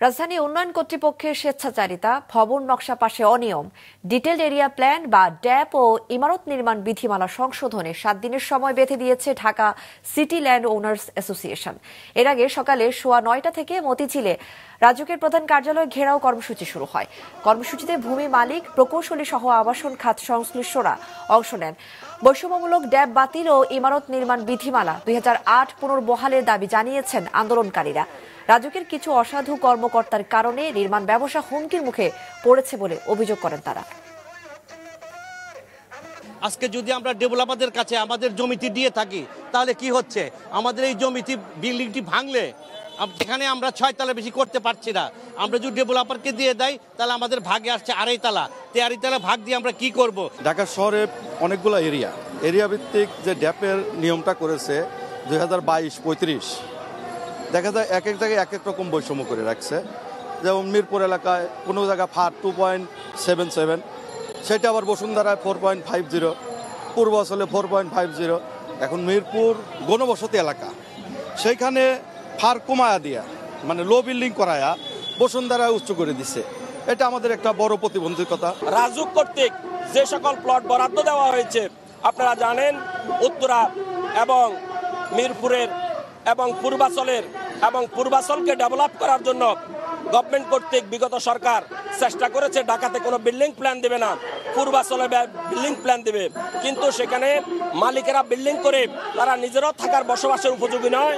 রাজধানী উন্নয়ন কর্তৃপক্ষের স্বেচ্ছাচারিতা, ভবন নকশা পাশে অনিয়ম, ডিটেইলড এরিয়া প্ল্যান বা ড্যাপ ও ইমারত নির্মাণ বিধিমালা সংশোধনে 7 দিনের সময় বেঁধে দিয়েছে Dhaka city land owners association. এর আগে সকালে 9:15 থেকে মতিঝিলে রাজুকের প্রধান কার্যালয় ঘেরাও কর্মসূচি শুরু হয়। কর্মসূচিতে ভূমি মালিক, প্রকৌশলী সহ আবাসন খাত সংশ্লিষ্টরা অংশ নেন। বৈষম্যমূলক ড্যাব বাতিল ও ইমারত নির্মাণ বিধিমালা 2008 পুনর্বহালের দাবি জানিয়েছেন আন্দোলনকারীরা। রাজুকের কিছু অসাধু কর্মকর্তার কারণে নির্মাণ ব্যবসা হুমকির মুখে পড়েছে বলে অভিযোগ করেন তারা। আজকে যদি আমরা ডেভেলপারদের কাছে আমাদের জমিটি দিয়ে থাকি তাহলে কি হচ্ছে, আমাদের এই জমিটি বিল্ডিংটি ভাঙলে যেখানে আমরা 6 তলা বেশি করতে পারছি না, আমরা যদি ডেভেলপারকে দিয়ে দেয় তাহলে আমাদের ভাগে আসছে 2.5 তলা, 2.5 তলা ভাগ দিয়ে আমরা কি করব। ঢাকা শহরে অনেকগুলো এরিয়া ভিত্তিক যে ড্যাপের নিয়মটা করেছে 2022-35, দেখা যায় এক এক জায়গায় এক এক রকম বৈষম্য করে রাখছে। যেমন মিরপুর এলাকায় কোনো জায়গায় ফার 2.77, সেটা আবার বসুন্ধরায় 4.50, পূর্বাচলে 4.50। এখন মিরপুর গণবসতি এলাকা, সেইখানে ফার কমায়া দিয়া মানে লো বিল্ডিং করায়া বসুন্ধরায় উচ্চ করে দিছে। এটা আমাদের একটা বড় প্রতিবন্ধকতা। রাজুক কর্তৃক যে সকল প্লট বরাদ্দ দেওয়া হয়েছে আপনারা জানেন, উত্তরা এবং মিরপুরের এবং পূর্বাচলকে ডেভেলপ করার জন্য গভর্নমেন্ট কর্তৃক বিগত সরকার চেষ্টা করেছে ঢাকাতে কোনো বিল্ডিং প্ল্যান দেবে না, পূর্বাচলে বিল্ডিং প্ল্যান দেবে, কিন্তু সেখানে মালিকেরা বিল্ডিং করে তারা নিজেরাও থাকার বসবাসের উপযোগী নয়।